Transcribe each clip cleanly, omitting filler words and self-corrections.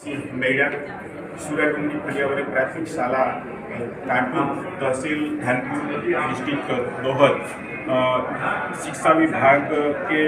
मेरा सूर्यकुंडी पर्यावरण प्राथमिक शाला कानपुर तहसील धानपुर डिस्ट्रिक्ट दोहद शिक्षा विभाग के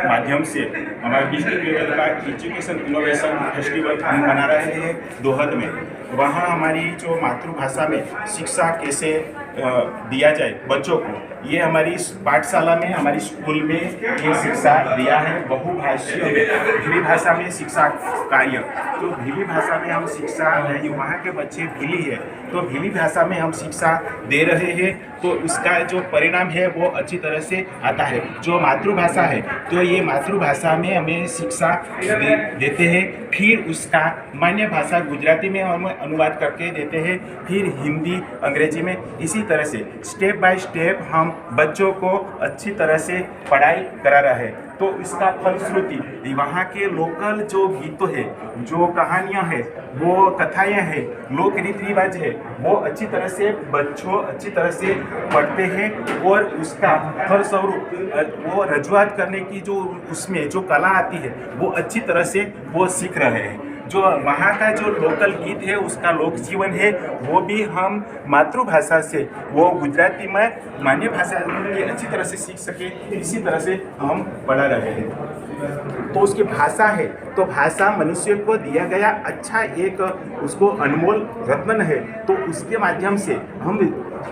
माध्यम से हमारे डिस्ट्रिक्ट लेवल का एजुकेशन इनोवेशन फेस्टिवल हम मना रहे हैं दोहद में। वहाँ हमारी जो मातृभाषा में शिक्षा कैसे दिया जाए बच्चों को, ये हमारी पाठशाला में हमारी स्कूल में ये शिक्षा दिया है। बहुभाषीय में भिली भाषा में शिक्षा कार्य, तो भिली भाषा में हम शिक्षा वहाँ के बच्चे भिली है तो भिली भाषा में हम शिक्षा दे रहे हैं, तो इसका जो परिणाम है वो अच्छी तरह से आता है। जो मातृभाषा है तो ये मातृभाषा में हमें शिक्षा देते हैं, फिर उसका मान्य भाषा गुजराती में हम अनुवाद करके देते हैं, फिर हिंदी अंग्रेजी में। इसी तरह से स्टेप बाय स्टेप हम बच्चों को अच्छी तरह से पढ़ाई करा रहे हैं। तो इसका फलश्रुति वहाँ के लोकल जो गीत है, जो कहानियाँ हैं, वो कथाएँ हैं, लोक रीति रिवाज है, वो अच्छी तरह से बच्चों अच्छी तरह से पढ़ते हैं और उसका फलस्वरूप वो रजूआत करने की जो उसमें जो कला आती है वो अच्छी तरह से वो सीख रहे हैं। जो वहाँ का जो लोकल गीत है, उसका लोक जीवन है, वो भी हम मातृभाषा से वो गुजराती में मान्य भाषा की अच्छी तरह से सीख सके, इसी तरह से हम पढ़ा रहे हैं। तो उसकी भाषा है, तो भाषा मनुष्य को दिया गया अच्छा एक उसको अनमोल रत्न है। तो उसके माध्यम से हम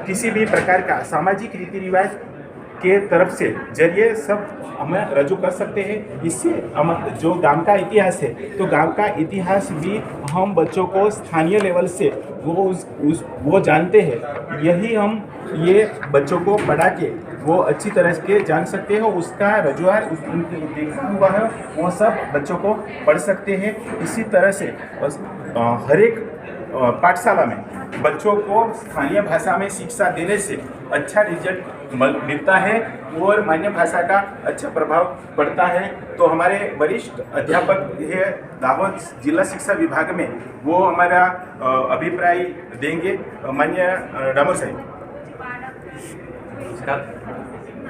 किसी भी प्रकार का सामाजिक रीति रिवाज के तरफ से जरिए सब हमें रजू कर सकते हैं। इससे हम जो गांव का इतिहास है, तो गांव का इतिहास भी हम बच्चों को स्थानीय लेवल से वो जानते हैं। यही हम ये बच्चों को पढ़ा के वो अच्छी तरह के जान सकते हैं। उसका रजुआत उनके देखा हुआ है वो सब बच्चों को पढ़ सकते हैं। इसी तरह से हर एक पाठशाला में बच्चों को स्थानीय भाषा में शिक्षा देने से अच्छा रिजल्ट मिलता है और मान्य भाषा का अच्छा प्रभाव पड़ता है। तो हमारे वरिष्ठ अध्यापक है दाहोद जिला शिक्षा विभाग में, वो हमारा अभिप्राय देंगे। मान्य डामोर साहब। नमस्कार।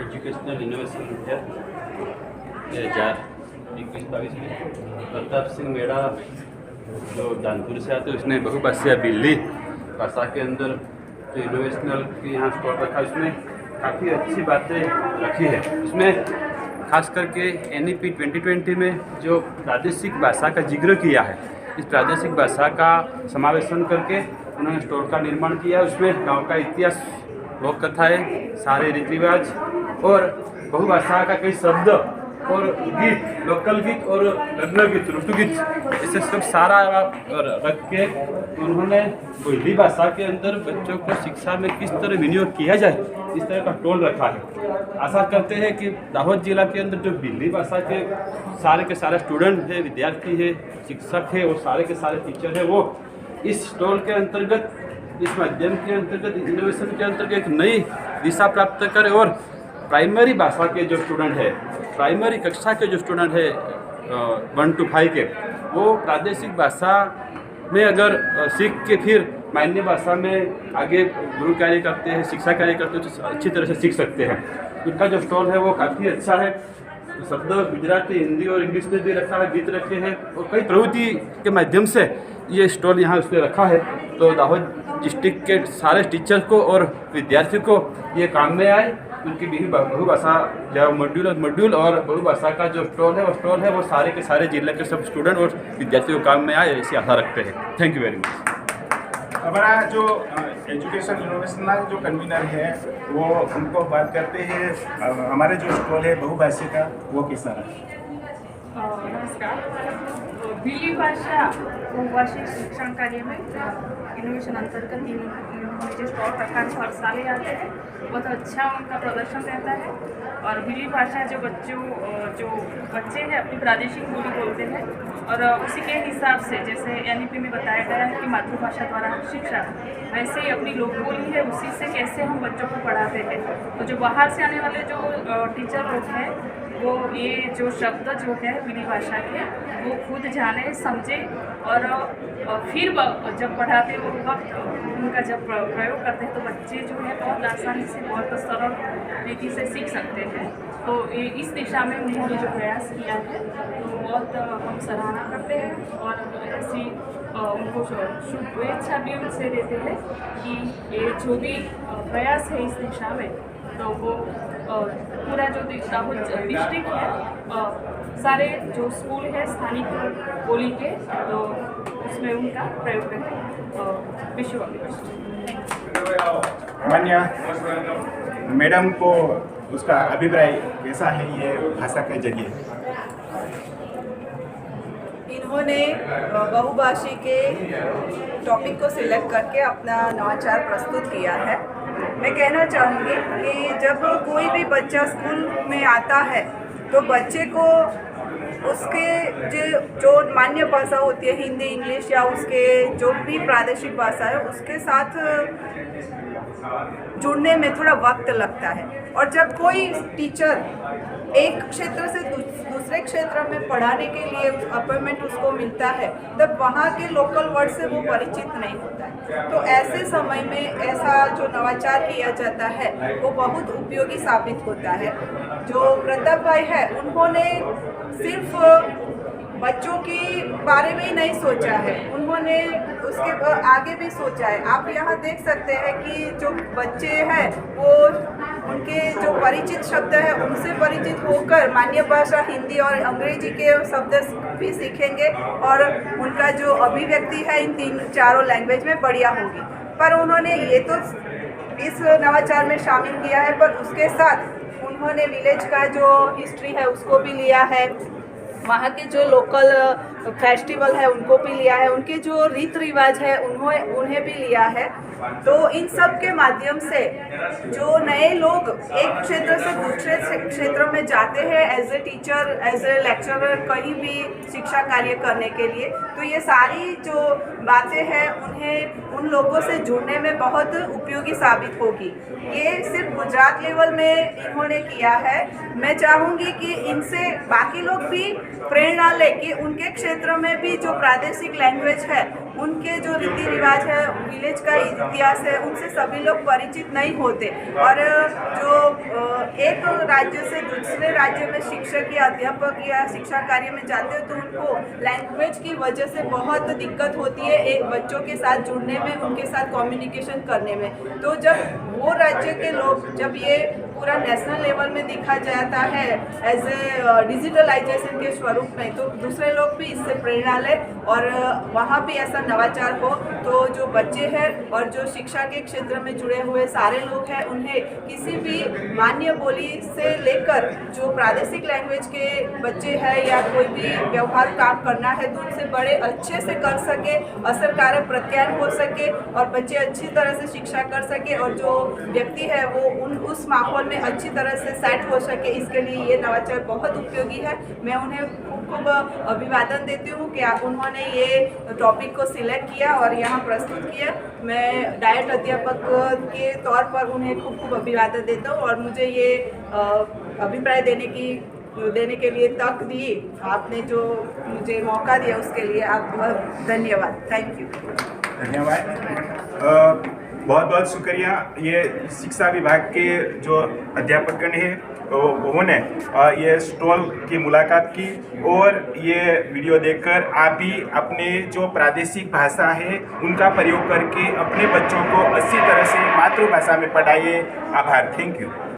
एजुकेशनल इनोवेशन 2021-22 में प्रताप सिंह मेड़ा जो जानपुर से आते, उसने बहुभाषीय भिल्ली भाषा के अंदर जो इनोवेशनल की यहाँ स्टॉल रखा, उसमें काफ़ी अच्छी बातें रखी है। उसमें खास करके NEP 2020 में जो प्रादेशिक भाषा का जिक्र किया है, इस प्रादेशिक भाषा का समावेशन करके उन्होंने स्टोर का निर्माण किया। उसमें गांव का इतिहास, लोक कथाएँ, सारे रीति रिवाज और बहुभाषा का कई शब्द और गीत, लोकल गीत और लग्न गीत, ऋतु गीत, इसे सब सारा रख के उन्होंने हिंदी भाषा के अंदर बच्चों को शिक्षा में किस तरह विनियोग किया जाए, इस तरह का टोल रखा है। आशा करते हैं कि दाहोद जिला के अंदर जो हिंदी भाषा के सारे स्टूडेंट है, विद्यार्थी है, शिक्षक है और सारे के सारे टीचर है, वो इस टोल के अंतर्गत, इस माध्यम के अंतर्गत, इनोवेशन के अंतर्गत एक नई दिशा प्राप्त करें और प्राइमरी भाषा के जो स्टूडेंट है, प्राइमरी कक्षा के जो स्टूडेंट है 1 to 5 के, वो प्रादेशिक भाषा में अगर सीख के फिर मान्य भाषा में आगे गुरु कार्य करते हैं, शिक्षा कार्य करते हैं, तो अच्छी तरह से सीख सकते हैं। उनका जो स्टॉल है वो काफ़ी अच्छा है। शब्द गुजराती, हिंदी और इंग्लिश में भी रखा है, गीत रखे हैं और कई प्रवृत्ति के माध्यम से ये स्टॉल यहाँ उसमें रखा है। तो दाहोद डिस्ट्रिक्ट के सारे टीचर को और विद्यार्थियों को ये काम में आए। उनकी भी बहुभाषा जो मॉड्यूल और बहुभाषा का जो स्टॉल है वो सारे के सारे जिले के सब स्टूडेंट और विद्यार्थियों को काम में आए, ऐसी आशा रखते हैं। Thank you very much. हमारा जो एजुकेशन इनोवेशनल जो कन्वीनर है वो उनको बात करते हैं। हमारे जो स्टॉल है बहुभाषी का, वो किस तरह? नमस्कार। भिली भाषा बहुभाषी शिक्षण कार्य में इनोवेशन अंतर्गत इन्होंने जो स्टॉल रखा है हर साल ही आते हैं, बहुत अच्छा उनका प्रदर्शन रहता है। और भिली भाषा जो बच्चे हैं अपनी प्रादेशिक बोली बोलते हैं और उसी के हिसाब से, जैसे NEP में बताया गया है कि मातृभाषा द्वारा शिक्षा, वैसे ही अपनी लोक बोली है उसी से कैसे हम बच्चों को पढ़ाते हैं। तो जो बाहर से आने वाले जो टीचर लोग हैं वो ये जो शब्द जो है विली भाषा के वो खुद जाने समझे और फिर जब पढ़ाते वक्त उनका जब प्रयोग करते हैं तो बच्चे जो है बहुत आसानी से बहुत सरल रीति से सीख सकते हैं। तो इस दिशा में उन्होंने जो प्रयास किया है तो बहुत हम सराहना करते हैं और ऐसी उनको शुभेच्छा भी उनसे देते हैं कि ये जो भी प्रयास है इस दिशा में तो वो पूरा जो दाहोद डिस्ट्रिक्ट है सारे जो स्कूल है स्थानिक बोली के तो उसमें उनका प्रयोग करें। विश्व मान्य मैडम को उसका अभिप्राय कैसा है ये भाषा के जरिए? इन्होंने बहुभाषी के टॉपिक को सिलेक्ट करके अपना नवाचार प्रस्तुत किया है। मैं कहना चाहूँगी कि जब कोई भी बच्चा स्कूल में आता है तो बच्चे को उसके जो मान्य भाषा होती है हिंदी इंग्लिश या उसके जो भी प्रादेशिक भाषा है उसके साथ जुड़ने में थोड़ा वक्त लगता है। और जब कोई टीचर एक क्षेत्र से दूसरे क्षेत्र में पढ़ाने के लिए अपॉइंटमेंट उसको मिलता है तब वहाँ के लोकल वर्ड से वो परिचित नहीं होता है। तो ऐसे समय में ऐसा जो नवाचार किया जाता है वो बहुत उपयोगी साबित होता है। जो प्रताप भाई है उन्होंने सिर्फ बच्चों के बारे में ही नहीं सोचा है, उन्होंने उसके आगे भी सोचा है। आप यहाँ देख सकते हैं कि जो बच्चे हैं वो उनके जो परिचित शब्द है उनसे परिचित होकर मान्य भाषा हिंदी और अंग्रेजी के शब्द भी सीखेंगे और उनका जो अभिव्यक्ति है इन तीन चारों लैंग्वेज में बढ़िया होगी। पर उन्होंने ये तो इस नवाचार में शामिल किया है पर उसके साथ उन्होंने विलेज का जो हिस्ट्री है उसको भी लिया है, वहाँ के जो लोकल फेस्टिवल है उनको भी लिया है, उनके जो रीति रिवाज है उन्हें भी लिया है। तो इन सब के माध्यम से जो नए लोग एक क्षेत्र से दूसरे क्षेत्र में जाते हैं as a teacher as a lecturer कहीं भी शिक्षा कार्य करने के लिए, तो ये सारी जो बातें हैं उन्हें उन लोगों से जुड़ने में बहुत उपयोगी साबित होगी। ये सिर्फ गुजरात लेवल में इन्होंने किया है। मैं चाहूँगी कि इनसे बाकी लोग भी प्रेरणा ले कि उनके क्षेत्र में भी जो प्रादेशिक लैंग्वेज है उनके जो रीति रिवाज है विलेज का इतिहास है उनसे सभी लोग परिचित नहीं होते और जो एक राज्य से दूसरे राज्य में शिक्षक या अध्यापक या शिक्षा कार्य में जाते हो तो उनको लैंग्वेज की वजह से बहुत दिक्कत होती है एक बच्चों के साथ जुड़ने में, उनके साथ कम्युनिकेशन करने में। तो जब वो राज्य के लोग जब ये पूरा नेशनल लेवल में देखा जाता है एज ए डिजिटलाइजेशन के स्वरूप में तो दूसरे लोग भी इससे प्रेरणा ले और वहाँ भी ऐसा नवाचार हो तो जो बच्चे हैं और जो शिक्षा के क्षेत्र में जुड़े हुए सारे लोग हैं उन्हें किसी भी मान्य बोली से लेकर जो प्रादेशिक लैंग्वेज के बच्चे हैं या कोई भी व्यवहार काम करना है तो उनसे बड़े अच्छे से कर सके, असरकारक प्रत्यायन हो सके और बच्चे अच्छी तरह से शिक्षा कर सके और जो व्यक्ति है वो उस माहौल में अच्छी तरह से सेट हो सके। इसके लिए ये नवाचार बहुत उपयोगी है। मैं उन्हें खूब अभिवादन देती हूँ कि उन्होंने ये टॉपिक को सिलेक्ट किया और यहाँ प्रस्तुत किया। मैं डायट अध्यापक के तौर पर उन्हें खूब अभिवादन देता हूँ और मुझे ये अभिप्राय देने के लिए तक दी, आपने जो मुझे मौका दिया उसके लिए आपका धन्यवाद। Thank you. धन्यवाद, बहुत बहुत शुक्रिया। ये शिक्षा विभाग के जो अध्यापक हैं उन्होंने ये स्टॉल की मुलाकात की और ये वीडियो देखकर आप भी अपने जो प्रादेशिक भाषा है उनका प्रयोग करके अपने बच्चों को अच्छी तरह से मातृभाषा में पढ़ाइए। आभार। Thank you.